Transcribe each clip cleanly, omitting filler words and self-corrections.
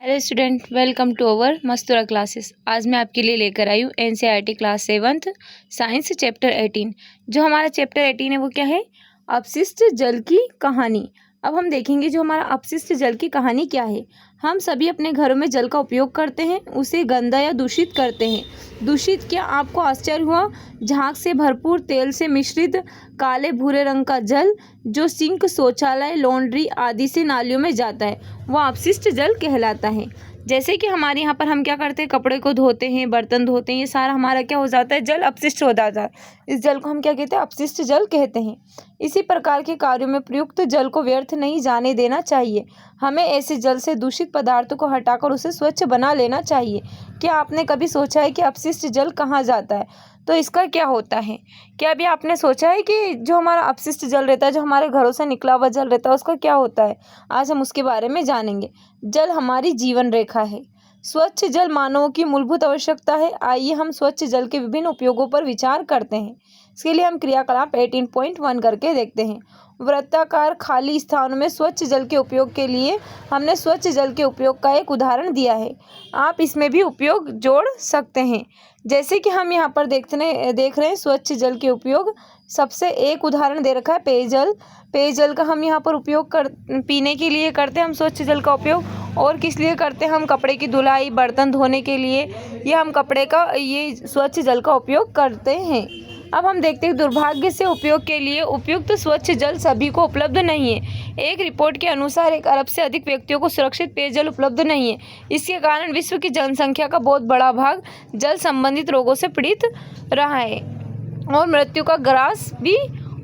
Hello student, welcome to our Mastura classes. आज मैं आपके लिए लेकर आई हूँ NCERT class 7th science chapter 18। जो हमारा चैप्टर 18 है वो क्या है? अपशिष्ट जल की कहानी। अब हम देखेंगे जो हमारा अपशिष्ट जल की कहानी क्या है। हम सभी अपने घरों में जल का उपयोग करते हैं, उसे गंदा या दूषित करते हैं। दूषित क्या आपको आश्चर्य हुआ? झाग से भरपूर तेल से मिश्रित काले भूरे रंग का जल जो सिंक, शौचालय, लॉन्ड्री आदि से नालियों में जाता है वह अपशिष्ट जल कहलाता है। जैसे कि हमारे यहाँ पर हम क्या करते हैं, कपड़े को धोते हैं, बर्तन धोते हैं, ये सारा हमारा क्या हो जाता है, जल अपशिष्ट हो जाता है। इस जल को हम क्या कहते हैं? अपशिष्ट जल कहते हैं। इसी प्रकार के कार्यों में प्रयुक्त जल को व्यर्थ नहीं जाने देना चाहिए। हमें ऐसे जल से दूषित पदार्थों को हटाकर उसे स्वच्छ बना लेना चाहिए। क्या आपने कभी सोचा है कि अपशिष्ट जल कहाँ जाता है, तो इसका क्या होता है? क्या अभी आपने सोचा है कि जो हमारा अपशिष्ट जल रहता है, जो हमारे घरों से निकला हुआ जल रहता है, उसका क्या होता है? आज हम उसके बारे में जानेंगे। जल हमारी जीवन रेखा है। स्वच्छ जल मानवों की मूलभूत आवश्यकता है। आइए हम स्वच्छ जल के विभिन्न उपयोगों पर विचार करते हैं। इसके लिए हम क्रियाकलाप 18.1 करके देखते हैं। वृत्ताकार खाली स्थानों में स्वच्छ जल के उपयोग के लिए हमने स्वच्छ जल के उपयोग का एक उदाहरण दिया है। आप इसमें भी उपयोग जोड़ सकते हैं। जैसे कि हम यहाँ पर देख रहे हैं स्वच्छ जल के उपयोग। सबसे एक उदाहरण दे रखा है पेयजल। पेयजल का हम यहाँ पर उपयोग पीने के लिए करते हैं हम स्वच्छ जल का उपयोग। और किस लिए करते हैं? हम कपड़े की धुलाई, बर्तन धोने के लिए ये हम कपड़े का ये स्वच्छ जल का उपयोग करते हैं। अब हम देखते हैं दुर्भाग्य से उपयोग के लिए उपयुक्त स्वच्छ जल सभी को उपलब्ध नहीं है। एक रिपोर्ट के अनुसार 1 अरब से अधिक व्यक्तियों को सुरक्षित पेयजल उपलब्ध नहीं है। इसके कारण विश्व की जनसंख्या का बहुत बड़ा भाग जल संबंधित रोगों से पीड़ित रहा है और मृत्यु का ग्रास भी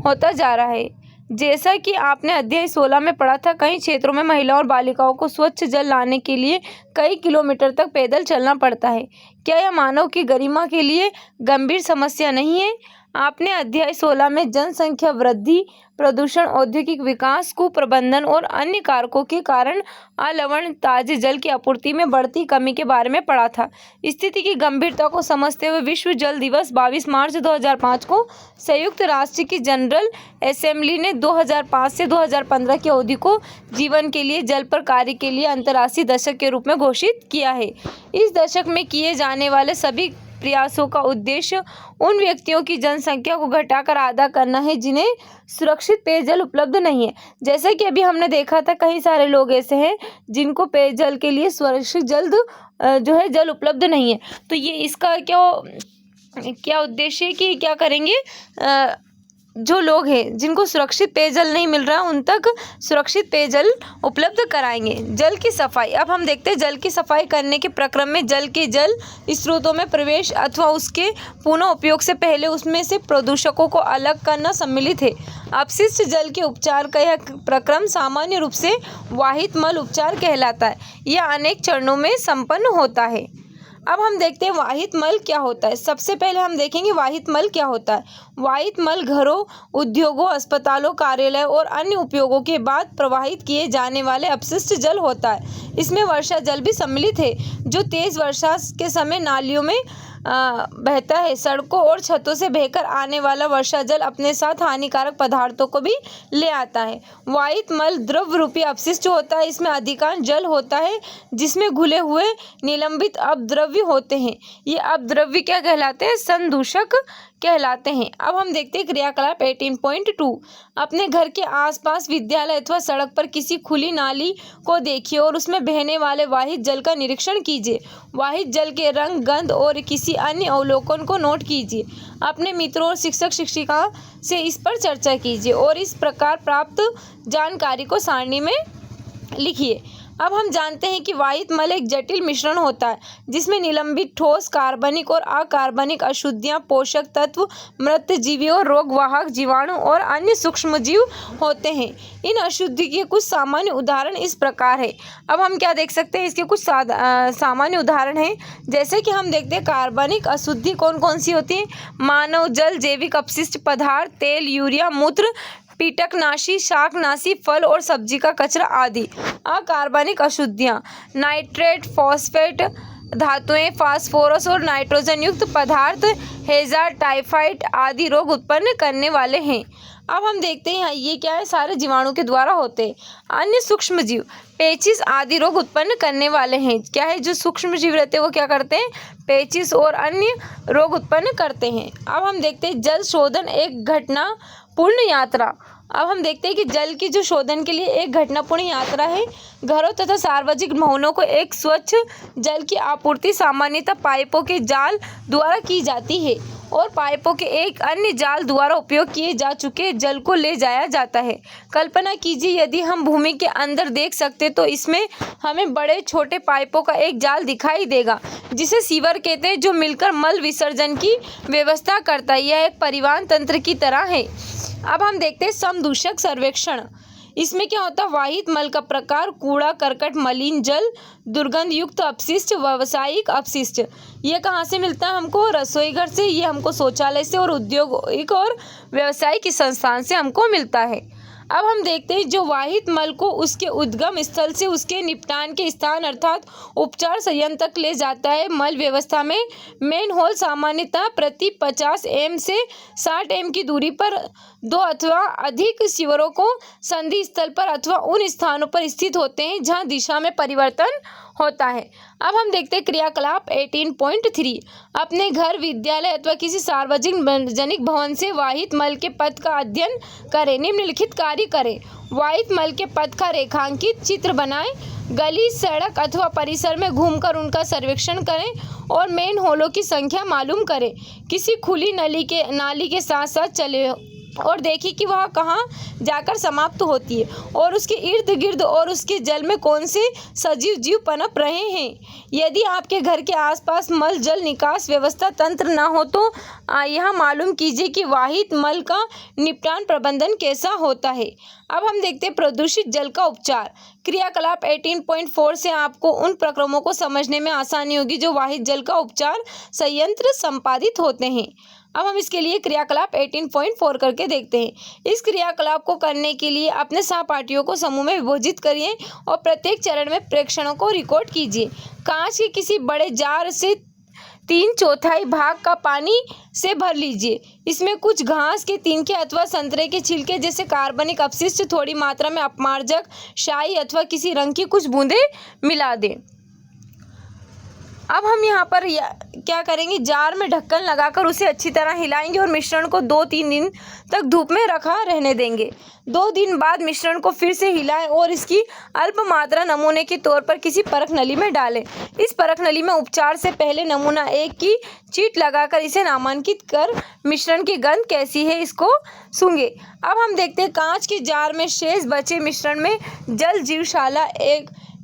होता जा रहा है। जैसा कि आपने अध्याय 16 में पढ़ा था, कई क्षेत्रों में महिलाओं और बालिकाओं को स्वच्छ जल लाने के लिए कई किलोमीटर तक पैदल चलना पड़ता है। क्या यह मानव की गरिमा के लिए गंभीर समस्या नहीं है? आपने अध्याय 16 में जनसंख्या वृद्धि, प्रदूषण, औद्योगिक विकास, कुप्रबंधन और अन्य कारकों के कारण अलवण ताजे जल की आपूर्ति में बढ़ती कमी के बारे में पढ़ा था। स्थिति की गंभीरता को समझते हुए विश्व जल दिवस 22 मार्च 2005 को संयुक्त राष्ट्र की जनरल असेंबली ने 2005 से 2015 की अवधि को जीवन के लिए जल पर कार्य के लिए अंतर्राष्ट्रीय दशक के रूप में घोषित किया है। इस दशक में किए जाने वाले सभी प्रयासों का उद्देश्य उन व्यक्तियों की जनसंख्या को घटाकर आधा करना है जिन्हें सुरक्षित पेयजल उपलब्ध नहीं है। जैसे कि अभी हमने देखा था, कई सारे लोग ऐसे हैं जिनको पेयजल के लिए सुरक्षित जल उपलब्ध नहीं है। तो ये इसका क्या उद्देश्य है कि क्या करेंगे? जो लोग हैं जिनको सुरक्षित पेयजल नहीं मिल रहा उन तक सुरक्षित पेयजल उपलब्ध कराएंगे। जल की सफाई। अब हम देखते हैं जल की सफाई करने के प्रक्रम में जल स्रोतों में प्रवेश अथवा उसके पुनः उपयोग से पहले उसमें से प्रदूषकों को अलग करना सम्मिलित है। अपशिष्ट जल के उपचार का यह प्रक्रम सामान्य रूप से वाहित मल उपचार कहलाता है। यह अनेक चरणों में संपन्न होता है। अब हम देखते हैं वाहित मल क्या होता है। सबसे पहले हम देखेंगे वाहित मल क्या होता है। वाहित मल घरों, उद्योगों, अस्पतालों, कार्यालय और अन्य उपयोगों के बाद प्रवाहित किए जाने वाले अपशिष्ट जल होता है। इसमें वर्षा जल भी सम्मिलित है जो तेज वर्षा के समय नालियों में बहता है। सड़कों और छतों से बहकर आने वाला वर्षा जल अपने साथ हानिकारक पदार्थों को भी ले आता है। वाहित मल द्रव रूपी अपशिष्ट होता है। इसमें अधिकांश जल होता है जिसमें घुले हुए निलंबित अपद्रव्य होते हैं। ये अपद्रव्य क्या कहलाते हैं? संदूषक कहलाते हैं। अब हम देखते हैं क्रियाकलाप 18.2। अपने घर के आसपास, विद्यालय अथवा सड़क पर किसी खुली नाली को देखिए और उसमें बहने वाले वाहित जल का निरीक्षण कीजिए। वाहित जल के रंग, गंध और किसी अन्य अवलोकन को नोट कीजिए। अपने मित्रों और शिक्षक शिक्षिका से इस पर चर्चा कीजिए और इस प्रकार प्राप्त जानकारी को सारणी में लिखिए। अब हम जानते हैं कि वाहित मल एक जटिल मिश्रण होता है जिसमें निलंबित ठोस, कार्बनिक और अकार्बनिक अशुद्धियां, पोषक तत्व, मृत जीवियों, रोगवाहक जीवाणु और अन्य सूक्ष्मजीव होते हैं। इन अशुद्धि के कुछ सामान्य उदाहरण इस प्रकार है। अब हम क्या देख सकते हैं? इसके कुछ सामान्य उदाहरण हैं। जैसे कि हम देखते हैं कार्बनिक अशुद्धि कौन कौन सी होती है? मानव जल, जैविक अपशिष्ट पदार्थ, तेल, यूरिया, मूत्र, कीटकनाशी, शाकनाशी, फल और सब्जी का कचरा आदि। अकार्बनिक अशुद्धियाँ नाइट्रेट, फॉस्फेट धातुएं, फास्फोरस और नाइट्रोजन युक्त पदार्थ, हैजा, टाइफाइड आदि रोग उत्पन्न करने वाले हैं। अब हम देखते हैं ये क्या है, सारे जीवाणु के द्वारा होते हैं। अन्य सूक्ष्म जीव पेचिश आदि रोग उत्पन्न करने वाले हैं। क्या है, जो सूक्ष्म जीव रहते हैं वो क्या करते हैं, पेचिश और अन्य रोग उत्पन्न करते हैं। अब हम देखते हैं जल शोधन एक घटनापूर्ण यात्रा। अब हम देखते हैं कि जल की जो शोधन के लिए एक घटनापूर्ण यात्रा है। घरों तथा सार्वजनिक भवनों को एक स्वच्छ जल की आपूर्ति सामान्यतः पाइपों के जाल द्वारा की जाती है और पाइपों के एक अन्य जाल द्वारा उपयोग किए जा चुके जल को ले जाया जाता है। कल्पना कीजिए यदि हम भूमि के अंदर देख सकते तो इसमें हमें बड़े छोटे पाइपों का एक जाल दिखाई देगा जिसे सीवर कहते हैं, जो मिलकर मल विसर्जन की व्यवस्था करता है। यह एक परिवहन तंत्र की तरह है। अब हम देखते हैं समदूषक सर्वेक्षण। इसमें क्या होता है, वाहित मल का प्रकार, कूड़ा करकट, मलिन जल, दुर्गंध युक्त अपशिष्ट, व्यावसायिक अपशिष्ट। ये कहाँ से मिलता है हमको, रसोई घर से, ये हमको शौचालय से और औद्योगिक और व्यावसायिक संस्थान से हमको मिलता है। अब हम देखते हैं जो वाहित मल को उसके उद्गम स्थल से उसके निपटान के स्थान अर्थात उपचार संयंत्र तक ले जाता है। मल व्यवस्था में मेन होल सामान्यतः प्रति 50 एम से 60 एम की दूरी पर 2 अथवा अधिक शिविरों को संधि स्थल पर अथवा उन स्थानों पर स्थित होते हैं जहां दिशा में परिवर्तन होता है। अब हम देखते हैं क्रियाकलाप 18.3। अपने घर, विद्यालय अथवा किसी सार्वजनिक भवन से वाहित मल के पथ का अध्ययन करें। निम्नलिखित कार्य करें। वाहित मल के पथ का रेखांकित चित्र बनाएं। गली, सड़क अथवा परिसर में घूमकर उनका सर्वेक्षण करें और मेन होलों की संख्या मालूम करें। किसी खुली नाली के साथ साथ चले और देखिए कि वह कहाँ जाकर समाप्त होती है और उसके इर्द गिर्द और उसके जल में कौन से सजीव जीव पनप रहे हैं। यदि आपके घर के आसपास मल जल निकास व्यवस्था तंत्र न हो तो यह मालूम कीजिए कि वाहित मल का निपटान प्रबंधन कैसा होता है। अब हम देखते हैं प्रदूषित जल का उपचार। क्रियाकलाप 18.4 से आपको उन प्रक्रमों को समझने में आसानी होगी जो वाहित जल का उपचार संयंत्र संपादित होते हैं। अब हम इसके लिए क्रियाकलाप 18.4 करके देखते हैं। इस क्रियाकलाप को करने के लिए अपने सहपाठियों को समूह में विभाजित करिए और प्रत्येक चरण में प्रेक्षणों को रिकॉर्ड कीजिए। कांच के किसी बड़े जार से 3/4 भाग का पानी से भर लीजिए। इसमें कुछ घास के तिनके अथवा संतरे के छिलके जैसे कार्बनिक अपशिष्ट, थोड़ी मात्रा में अपमार्जक, शाई अथवा किसी रंग की कुछ बूंदें मिला दें। अब हम यहाँ पर क्या करेंगे, जार में ढक्कन लगाकर उसे अच्छी तरह हिलाएंगे और मिश्रण को 2-3 दिन तक धूप में रखा रहने देंगे। 2 दिन बाद मिश्रण को फिर से हिलाएं और इसकी अल्प मात्रा नमूने के तौर पर किसी परख नली में डालें। इस परख नली में उपचार से पहले नमूना 1 की चीट लगाकर इसे नामांकित कर मिश्रण की गंध कैसी है इसको सूंघे। अब हम देखते हैं कांच के जार में शेष बचे मिश्रण में जल जीवशाला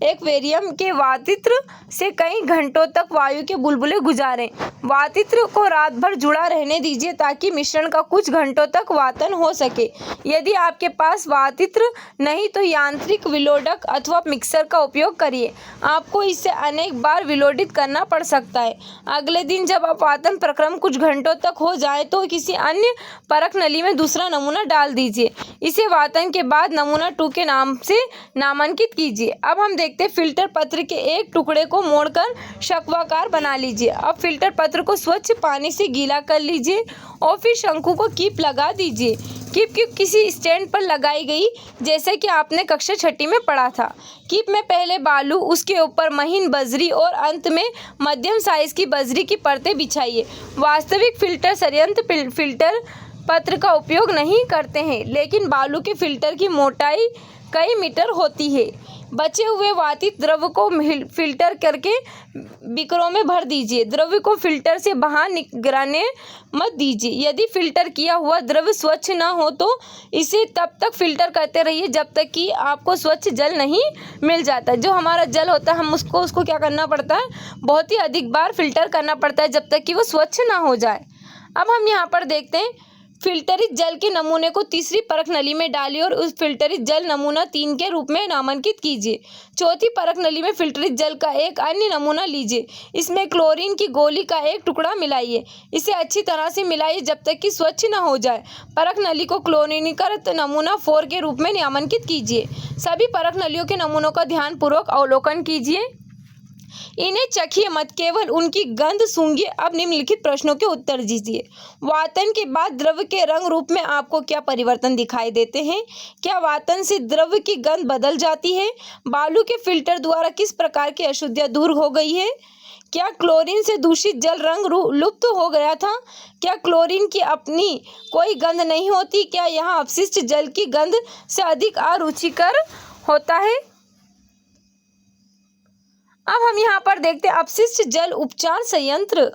एक्वेरियम के वातित्र से कई घंटों तक वायु के बुलबुले गुजारें। वातित्र को रात भर जुड़ा रहने दीजिए ताकि मिश्रण का कुछ घंटों तक वातन हो सके। यदि आपके पास वातित्र नहीं तो यांत्रिक विलोडक अथवा मिक्सर का उपयोग करिए। आपको इसे अनेक बार विलोडित करना पड़ सकता है। अगले दिन जब अपवातन प्रक्रम कुछ घंटों तक हो जाए तो किसी अन्य परख नली में दूसरा नमूना डाल दीजिए। इसे वातन के बाद नमूना 2 के नाम से नामांकित कीजिए। अब हम देखते हैं फिल्टर पत्र के एक टुकड़े को मोड़कर शंक्वाकार बना लीजिए। अब फिल्टर पत्र को स्वच्छ पानी से गीला कर लीजिए और फिर शंकु को कीप लगा दीजिए। कीप किसी स्टैंड पर लगाई गई जैसे कि आपने कक्षा 6 में पढ़ा था। कीप में पहले बालू, उसके ऊपर महीन बजरी और अंत में मध्यम साइज की बजरी की परतें बिछाइए। वास्तविक फिल्टर संयंत्र फिल्टर पत्र का उपयोग नहीं करते हैं, लेकिन बालू के फिल्टर की मोटाई कई मीटर होती है। बचे हुए वातित द्रव को फिल्टर करके बिकरों में भर दीजिए। द्रव्य को फिल्टर से बाहर निगलने मत दीजिए। यदि फिल्टर किया हुआ द्रव्य स्वच्छ न हो तो इसे तब तक फिल्टर करते रहिए जब तक कि आपको स्वच्छ जल नहीं मिल जाता। जो हमारा जल होता है हम उसको क्या करना पड़ता है, बहुत ही अधिक बार फिल्टर करना पड़ता है जब तक कि वो स्वच्छ ना हो जाए। अब हम यहाँ पर देखते हैं फिल्टरित जल के नमूने को तीसरी परख नली में डालिए और उस फिल्टरित जल नमूना 3 के रूप में नामांकित कीजिए। चौथी परख नली में फिल्टरित जल का एक अन्य नमूना लीजिए। इसमें क्लोरीन की गोली का एक टुकड़ा मिलाइए। इसे अच्छी तरह से मिलाइए जब तक कि स्वच्छ न हो जाए। परख नली को क्लोरीनीकृत नमूना 4 के रूप में नामांकित कीजिए। सभी परख नलियों के नमूनों का ध्यानपूर्वक अवलोकन कीजिए। इन्हें चखिए मत, केवल उनकी गंध सूंघिए। अब निम्नलिखित प्रश्नों के उत्तर दीजिए। वातन के बाद द्रव के रंग रूप में आपको क्या परिवर्तन दिखाई देते हैं? क्या वातन से द्रव की गंध बदल जाती है? बालू के फिल्टर द्वारा किस प्रकार की अशुद्धियां दूर हो गई है? क्या क्लोरीन से दूषित जल रंग लुप्त हो गया था? क्या क्लोरीन की अपनी कोई गंध नहीं होती? क्या यहाँ अपशिष्ट जल की गंध से अधिक अरुचिकर होता है? अब हम यहाँ पर देखते हैं अपशिष्ट जल उपचार संयंत्र।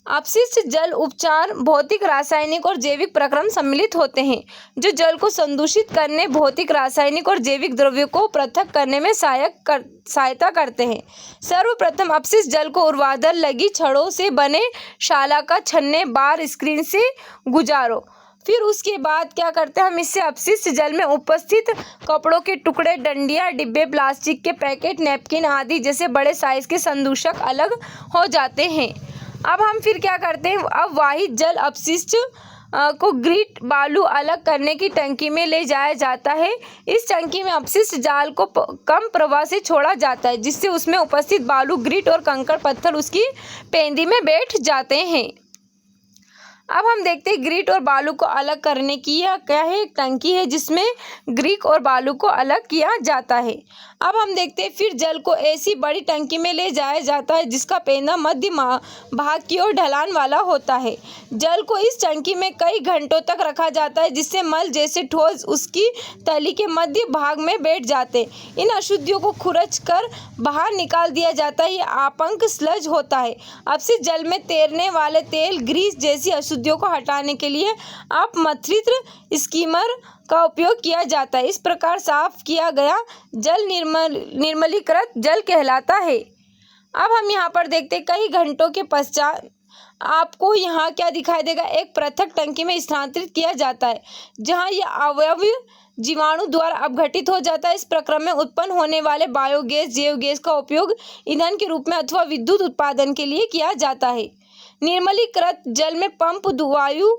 अपशिष्ट जल उपचार भौतिक, रासायनिक और जैविक प्रक्रम सम्मिलित होते हैं जो जल को संदूषित करने, भौतिक, रासायनिक और जैविक द्रव्यों को पृथक करने में सहायता करते हैं। सर्वप्रथम अपशिष्ट जल को ऊर्ध्वाधर लगी छड़ों से बने शाला का छन्ने बार स्क्रीन से गुजारो। फिर उसके बाद क्या करते हैं हम, इससे अपशिष्ट जल में उपस्थित कपड़ों के टुकड़े, डंडियां, डिब्बे, प्लास्टिक के पैकेट, नैपकिन आदि जैसे बड़े साइज के संदूषक अलग हो जाते हैं। अब हम फिर क्या करते हैं, अब वाहित जल अपशिष्ट को ग्रिट बालू अलग करने की टंकी में ले जाया जाता है। इस टंकी में अपशिष्ट जाल को कम प्रवाह से छोड़ा जाता है, जिससे उसमें उपस्थित बालू, ग्रिट और कंकड़ पत्थर उसकी पेंदी में बैठ जाते हैं। अब हम देखते हैं ग्रिट और बालू को अलग करने की यह क्या है, एक टंकी है जिसमें ग्रिट और बालू को अलग किया जाता है। अब हम देखते हैं फिर जल को ऐसी बड़ी टंकी में ले जाया जाता है जिसका पेंदा मध्य भाग की ओर ढलान वाला होता है। जल को इस टंकी में कई घंटों तक रखा जाता है, जिससे मल जैसे ठोस उसकी तली के मध्य भाग में बैठ जाते हैं। इन अशुद्धियों को खुरच कर बाहर निकाल दिया जाता है। यह आपंक स्लज होता है। अपशिष्ट जल में तैरने वाले तेल, ग्रीस जैसी अशुद्धियों को हटाने के लिए अपमथृत स्कीमर का उपयोग किया जाता है। इस प्रकार साफ किया गया जल निर्मलीकृत जल कहलाता है। अब हम यहाँ पर देखते हैं कई घंटों के पश्चात आपको यहाँ क्या दिखाई देगा, एक पृथक टंकी में स्थानांतरित किया जाता है जहाँ यह अवयव जीवाणु द्वारा अपघटित हो जाता है। इस प्रक्रम में उत्पन्न होने वाले बायोगैस, जैव गैस का उपयोग ईंधन के रूप में अथवा विद्युत उत्पादन के लिए किया जाता है। निर्मलीकृत जल में पंप वायु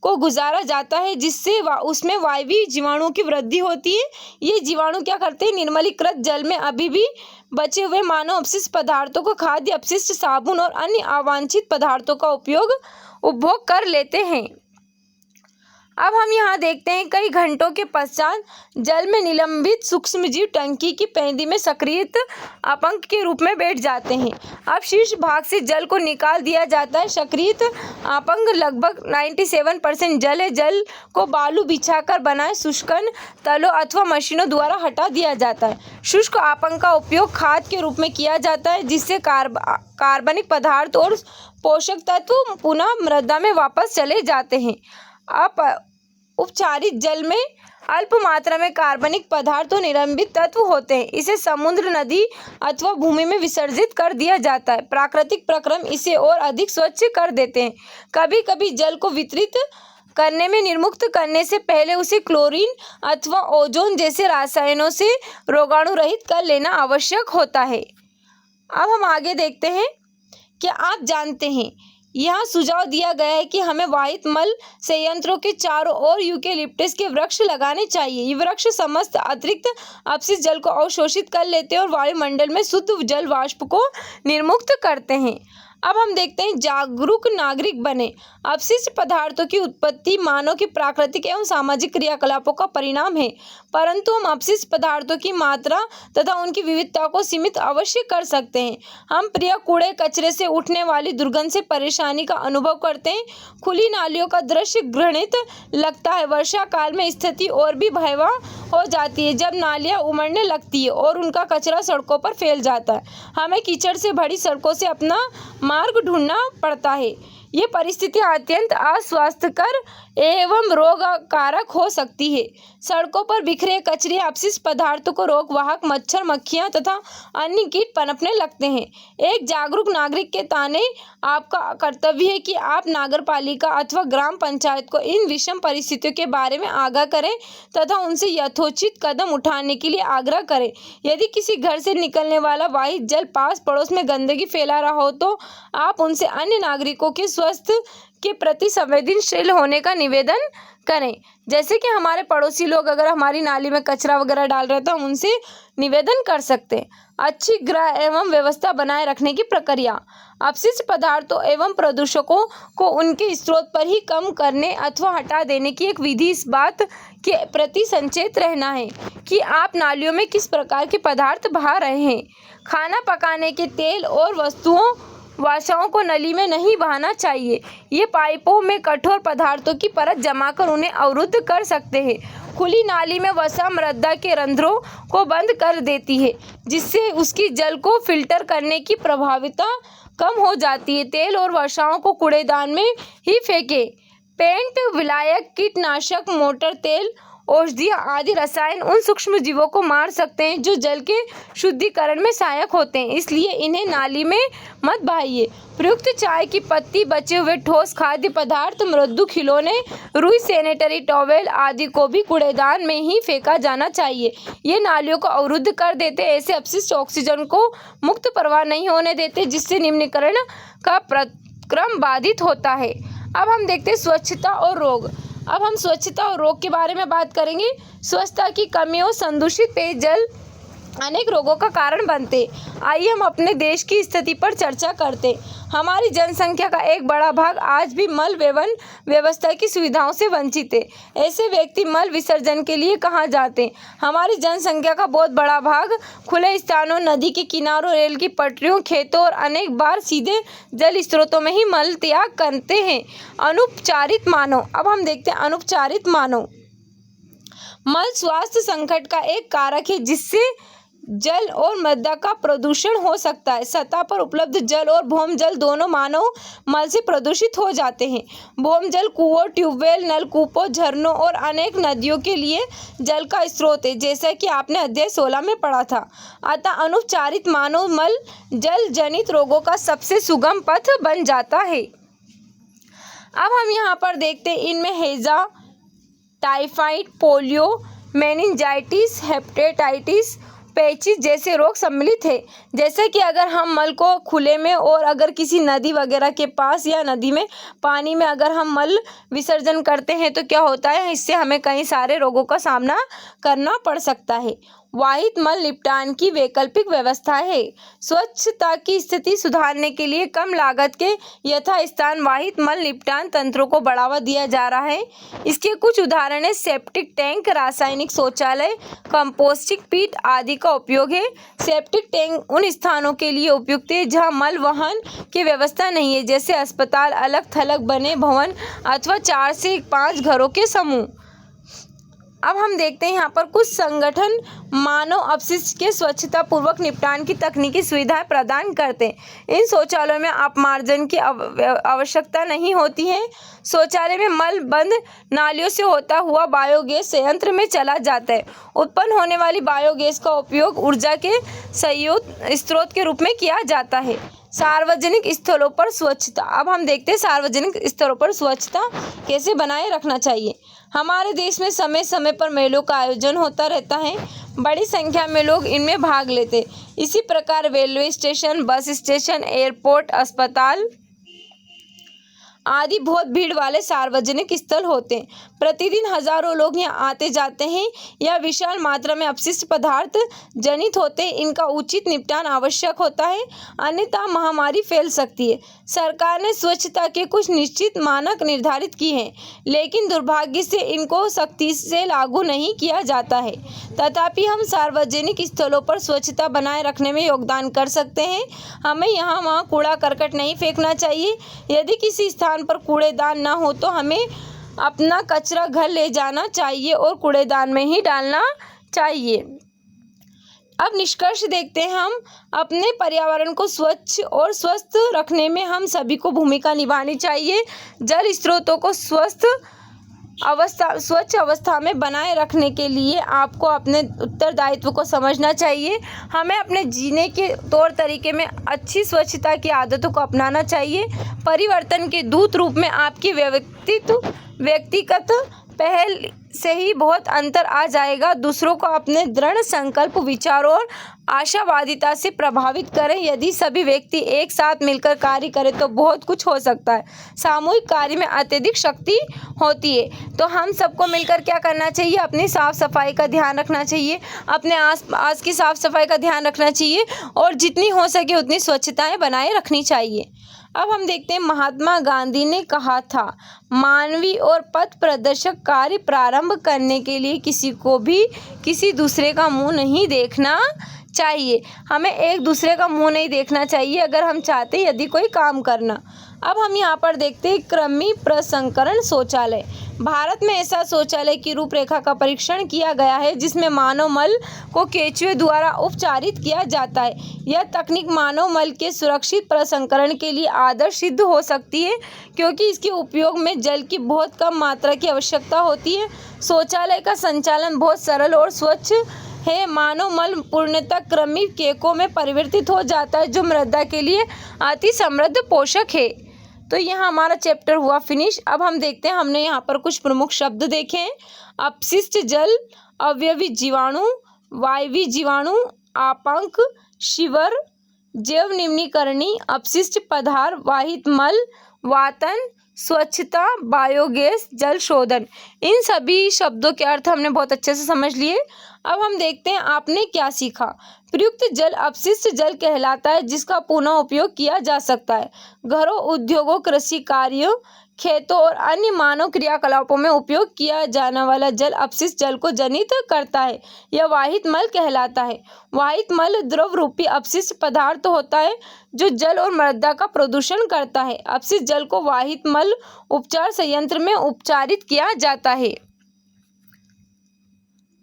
को गुजारा जाता है, जिससे उसमें वायवीय जीवाणुओं की वृद्धि होती है। ये जीवाणु क्या करते हैं, निर्मलीकृत जल में अभी भी बचे हुए मानव अपशिष्ट पदार्थों को खाद्य अपशिष्ट, साबुन और अन्य अवांछित पदार्थों का उपभोग कर लेते हैं। अब हम यहाँ देखते हैं कई घंटों के पश्चात जल में निलंबित सूक्ष्मजीव टंकी की पेंदी में सक्रियत अपंक के रूप में बैठ जाते हैं। अब शीर्ष भाग से जल को निकाल दिया जाता है। सक्रियत अपंक लगभग 97% जल है। जल को बालू बिछाकर बनाए शुष्कन तलों अथवा मशीनों द्वारा हटा दिया जाता है। शुष्क अपंक का उपयोग खाद के रूप में किया जाता है, जिससे कार्बनिक पदार्थ और पोषक तत्व पुनः मृदा में वापस चले जाते हैं। उपचारित जल में अल्प मात्रा में कार्बनिक पदार्थ और निलंबित तत्व होते हैं। इसे समुद्र, नदी अथवा भूमि में विसर्जित कर दिया जाता है। प्राकृतिक प्रक्रम इसे और अधिक स्वच्छ कर देते हैं। कभी कभी जल को वितरित करने में निर्मुक्त करने से पहले उसे क्लोरीन अथवा ओजोन जैसे रसायनों से रोगाणु रहित कर लेना आवश्यक होता है। अब हम आगे देखते हैं, क्या आप जानते हैं यहाँ सुझाव दिया गया है कि हमें वाहित मल संयंत्रों के चारों ओर यूकेलिप्टस के वृक्ष लगाने चाहिए। ये वृक्ष समस्त अतिरिक्त अपशिष्ट जल को अवशोषित कर लेते हैं और वायुमंडल में शुद्ध जल वाष्प को निर्मुक्त करते हैं। अब हम देखते हैं जागरूक नागरिक बने। अपशिष्ट पदार्थों की उत्पत्ति मानव की प्राकृतिक एवं सामाजिक क्रियाकलापों का परिणाम है, परंतु हम अपशिष्ट पदार्थों की मात्रा तथा उनकी विविधता को सीमित अवश्य कर सकते हैं। हम प्रिय कूड़े कचरे से उठने वाली दुर्गंध से परेशानी का अनुभव करते हैं। खुली नालियों का दृश्य घृणित लगता है। वर्षा काल में स्थिति और भी भयावह हो जाती है, जब नालियाँ उमड़ने लगती है और उनका कचरा सड़कों पर फैल जाता है। हमें कीचड़ से भरी सड़कों से अपना मार्ग ढूंढना पड़ता है। ये परिस्थिति अत्यंत अस्वास्थ्यकर एवं रोगकारक हो सकती है। सड़कों पर बिखरे कचरे, अपशिष्ट पदार्थों को रोगवाहक मच्छर, मक्खियां तथा अन्य कीट पनपने लगते हैं। एक जागरूक नागरिक के ताने आपका कर्तव्य है कि आप नगरपालिका अथवा ग्राम पंचायत को इन विषम परिस्थितियों के बारे में आगाह करें तथा उनसे यथोचित कदम उठाने के लिए आग्रह करें। यदि किसी घर से निकलने वाला वाहित जल पास पड़ोस में गंदगी फैला रहा हो तो आप उनसे अन्य नागरिकों के स्वास्थ्य के प्रति संवेदनशील होने का निवेदन करें। जैसे कि हमारे पड़ोसी लोग अगर हमारी नाली में कचरा वगैरह डाल रहे हैं तो हम उनसे निवेदन कर सकते हैं। अच्छी गृह एवं व्यवस्था बनाए रखने की प्रक्रिया। अपशिष्ट पदार्थों एवं प्रदूषकों को उनके स्रोत पर ही कम करने अथवा हटा देने की एक विधि इस बात के प्रति सचेत रहना है कि आप नालियों में किस प्रकार के पदार्थ बहा रहे हैं। खाना पकाने के तेल और वसाओं को नली में नहीं बहाना चाहिए। ये पाइपों में कठोर पदार्थों की परत जमाकर उन्हें अवरुद्ध कर सकते हैं। खुली नाली में वसा मृदा के रंध्रों को बंद कर देती है, जिससे उसकी जल को फिल्टर करने की प्रभाविता कम हो जाती है। तेल और वसाओं को कूड़ेदान में ही फेंकें। पेंट, विलायक, कीटनाशक, मोटर तेल, औषधियाँ आदि रसायन उन सूक्ष्म जीवों को मार सकते हैं जो जल के शुद्धिकरण में सहायक होते हैं, इसलिए इन्हें नाली में मत बहाइए। प्रयुक्त चाय की पत्ती, बचे हुए ठोस खाद्य पदार्थ, मृदु खिलौने, रुई, सैनिटरी टॉवेल आदि को भी कूड़ेदान में ही फेंका जाना चाहिए। ये नालियों को अवरुद्ध कर देते। ऐसे अपशिष्ट ऑक्सीजन को मुक्त प्रवाह नहीं होने देते, जिससे निम्नीकरण का क्रम बाधित होता है। अब हम देखते हैं स्वच्छता और रोग। अब हम स्वच्छता और रोग के बारे में बात करेंगे। स्वच्छता की कमी और संदूषित पेयजल अनेक रोगों का कारण बनते। आइए हम अपने देश की स्थिति पर चर्चा करते। हमारी जनसंख्या का एक बड़ा भाग आज भी मल एवं व्यवस्था की सुविधाओं से वंचित है। ऐसे व्यक्ति मल विसर्जन के लिए कहाँ जाते हैं? हमारी जनसंख्या का बहुत बड़ा भाग खुले स्थानों, नदी के किनारों, रेल की पटरियों, खेतों और अनेक बार सीधे जल स्रोतों में ही मल त्याग करते हैं। अनुपचारित मानव। अब हम देखते हैं अनुपचारित मानव। मल स्वास्थ्य संकट का एक कारक है, जिससे जल और मृदा का प्रदूषण हो सकता है। सतह पर उपलब्ध जल और भौम जल दोनों मानव मल से प्रदूषित हो जाते हैं। भौम जल कुओं, ट्यूबवेल, नलकूपों, झरनों और अनेक नदियों के लिए जल का स्रोत है, जैसा कि आपने अध्याय 16 में पढ़ा था। अतः अनुपचारित मानव मल जल जनित रोगों का सबसे सुगम पथ बन जाता है। अब हम यहाँ पर देखते हैं, इनमें हैजा, टाइफाइड, पोलियो, मेनिंजाइटिस, हेपेटाइटिस, पेचिस जैसे रोग सम्मिलित है। जैसे कि अगर हम मल को खुले में और अगर किसी नदी वगैरह के पास या नदी में पानी में अगर हम मल विसर्जन करते हैं तो क्या होता है, इससे हमें कई सारे रोगों का सामना करना पड़ सकता है। वाहित मल निपटान की वैकल्पिक व्यवस्था है। स्वच्छता की स्थिति सुधारने के लिए कम लागत के यथास्थान वाहित मल निपटान तंत्रों को बढ़ावा दिया जा रहा है। इसके कुछ उदाहरण है सेप्टिक टैंक, रासायनिक शौचालय, कंपोस्टिंग पीट आदि का उपयोग है। सेप्टिक टैंक उन स्थानों के लिए उपयुक्त है जहां मल वहन की व्यवस्था नहीं है, जैसे अस्पताल, अलग थलग बने भवन अथवा 4 से 5 घरों के समूह। अब हम देखते हैं यहाँ पर कुछ संगठन मानव अपशिष्ट के स्वच्छता पूर्वक निपटान की तकनीकी सुविधाएं प्रदान करते हैं। इन शौचालयों में अपमार्जन की आवश्यकता नहीं होती है। शौचालय में मल बंद नालियों से होता हुआ बायोगैस संयंत्र में चला जाता है। उत्पन्न होने वाली बायोगैस का उपयोग ऊर्जा के संयुक्त स्रोत के रूप में किया जाता है। सार्वजनिक स्थलों पर स्वच्छता। अब हम देखते हैं सार्वजनिक स्थलों पर स्वच्छता कैसे बनाए रखना चाहिए। हमारे देश में समय समय पर मेलों का आयोजन होता रहता है। बड़ी संख्या में लोग इनमें भाग लेते। इसी प्रकार railway station, bus station, airport, अस्पताल आदि बहुत भीड़ वाले सार्वजनिक स्थल होते हैं। प्रतिदिन हजारों लोग यहाँ आते जाते हैं। यह विशाल मात्रा में अपशिष्ट पदार्थ जनित होते हैं। इनका उचित निपटान आवश्यक होता है, अन्यथा महामारी फैल सकती है। सरकार ने स्वच्छता के कुछ निश्चित मानक निर्धारित किए हैं, लेकिन दुर्भाग्य से इनको सख्ती से लागू नहीं किया जाता है। तथापि हम सार्वजनिक स्थलों पर स्वच्छता बनाए रखने में योगदान कर सकते हैं। हमें यहाँ वहाँ कूड़ा करकट नहीं फेंकना चाहिए। यदि किसी स्थान पर कूड़ेदान न हो तो हमें अपना कचरा घर ले जाना चाहिए और कूड़ेदान में ही डालना चाहिए। अब निष्कर्ष देखते हैं। हम अपने पर्यावरण को स्वच्छ और स्वस्थ रखने में हम सभी को भूमिका निभानी चाहिए। जल स्रोतों को स्वच्छ अवस्था में बनाए रखने के लिए आपको अपने उत्तरदायित्व को समझना चाहिए। हमें अपने जीने के तौर तरीके में अच्छी स्वच्छता की आदतों को अपनाना चाहिए। परिवर्तन के दूत रूप में आपकी व्यक्तिगत पहल से ही बहुत अंतर आ जाएगा। दूसरों को अपने दृढ़ संकल्प, विचारों और आशावादिता से प्रभावित करें। यदि सभी व्यक्ति एक साथ मिलकर कार्य करें तो बहुत कुछ हो सकता है। सामूहिक कार्य में अत्यधिक शक्ति होती है। तो हम सबको मिलकर क्या करना चाहिए? अपनी साफ सफाई का ध्यान रखना चाहिए, अपने आसपास की साफ सफाई का ध्यान रखना चाहिए और जितनी हो सके उतनी स्वच्छताएं बनाए रखनी चाहिए। अब हम देखते हैं, महात्मा गांधी ने कहा था, मानवीय और पथ प्रदर्शक कार्य प्रारंभ करने के लिए किसी को भी किसी दूसरे का मुंह नहीं देखना चाहिए। हमें एक दूसरे का मुंह नहीं देखना चाहिए अगर हम चाहते हैं यदि कोई काम करना। अब हम यहाँ पर देखते हैं, कृमि प्रसंस्करण शौचालय। भारत में ऐसा शौचालय की रूपरेखा का परीक्षण किया गया है जिसमें मानव मल को केंचुए द्वारा उपचारित किया जाता है। यह तकनीक मानव मल के सुरक्षित प्रसंस्करण के लिए आदर्श सिद्ध हो सकती है क्योंकि इसके उपयोग में जल की बहुत कम मात्रा की आवश्यकता होती है। शौचालय का संचालन बहुत सरल और स्वच्छ है। मानव मल पूर्णतः कृमि केकों में परिवर्तित हो जाता है जो मृदा के लिए अति समृद्ध पोषक है। तो यह हमारा चैप्टर हुआ फिनिश। अब हम देखते हैं, हमने यहाँ पर कुछ प्रमुख शब्द देखे हैं। अपशिष्ट जल, अवयवी जीवाणु, वायवी जीवाणु, आपांक, शिवर, जैव निम्नीकरणी, अपशिष्ट पदार्थ, वाहित मल, वातन, स्वच्छता, बायोगैस, जल शोधन। इन सभी शब्दों के अर्थ हमने बहुत अच्छे से समझ लिए। अब हम देखते हैं आपने क्या सीखा। प्रयुक्त जल अपशिष्ट जल कहलाता है जिसका पुनः उपयोग किया जा सकता है। घरों, उद्योगों, कृषि कार्यों, खेतों और अन्य मानव क्रियाकलापों में उपयोग किया जाने वाला जल अपशिष्ट जल को जनित करता है। यह वाहित मल कहलाता है। वाहित मल द्रव रूपी अपशिष्ट पदार्थ होता है जो जल और मृदा का प्रदूषण करता है। अपशिष्ट जल को वाहित मल उपचार संयंत्र में उपचारित किया जाता है।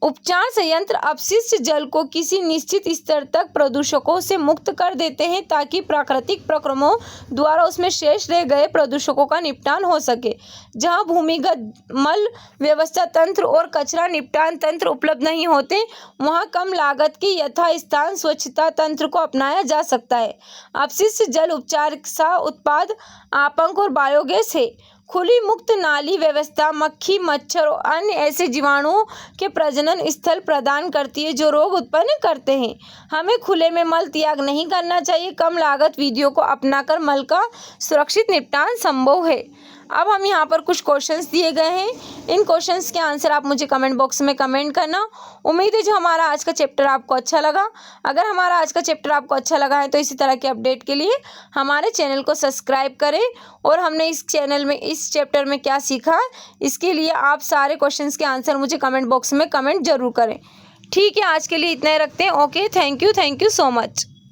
उपचार संयंत्र अपशिष्ट जल को किसी निश्चित स्तर तक प्रदूषकों से मुक्त कर देते हैं ताकि प्राकृतिक प्रक्रमों द्वारा उसमें शेष रह गए प्रदूषकों का निपटान हो सके। जहां भूमिगत मल व्यवस्था तंत्र और कचरा निपटान तंत्र उपलब्ध नहीं होते, वहां कम लागत के यथास्थान स्वच्छता तंत्र को अपनाया जा सकता है। अपशिष्ट जल उपचार का उत्पाद आपांक और बायोगैस है। खुली मुक्त नाली व्यवस्था मक्खी, मच्छर और अन्य ऐसे जीवाणुओं के प्रजनन स्थल प्रदान करती है जो रोग उत्पन्न करते हैं। हमें खुले में मल त्याग नहीं करना चाहिए। कम लागत विधियों को अपनाकर मल का सुरक्षित निपटान संभव है। अब हम यहाँ पर कुछ क्वेश्चंस दिए गए हैं। इन क्वेश्चंस के आंसर आप मुझे कमेंट बॉक्स में कमेंट करना। उम्मीद है जो हमारा आज का चैप्टर आपको अच्छा लगा। अगर हमारा आज का चैप्टर आपको अच्छा लगा है तो इसी तरह के अपडेट के लिए हमारे चैनल को सब्सक्राइब करें। और हमने इस चैनल में इस चैप्टर में क्या सीखा, इसके लिए आप सारे क्वेश्चंस के आंसर मुझे कमेंट बॉक्स में कमेंट जरूर करें। ठीक है, आज के लिए इतना ही रखते हैं। Okay, thank you so much.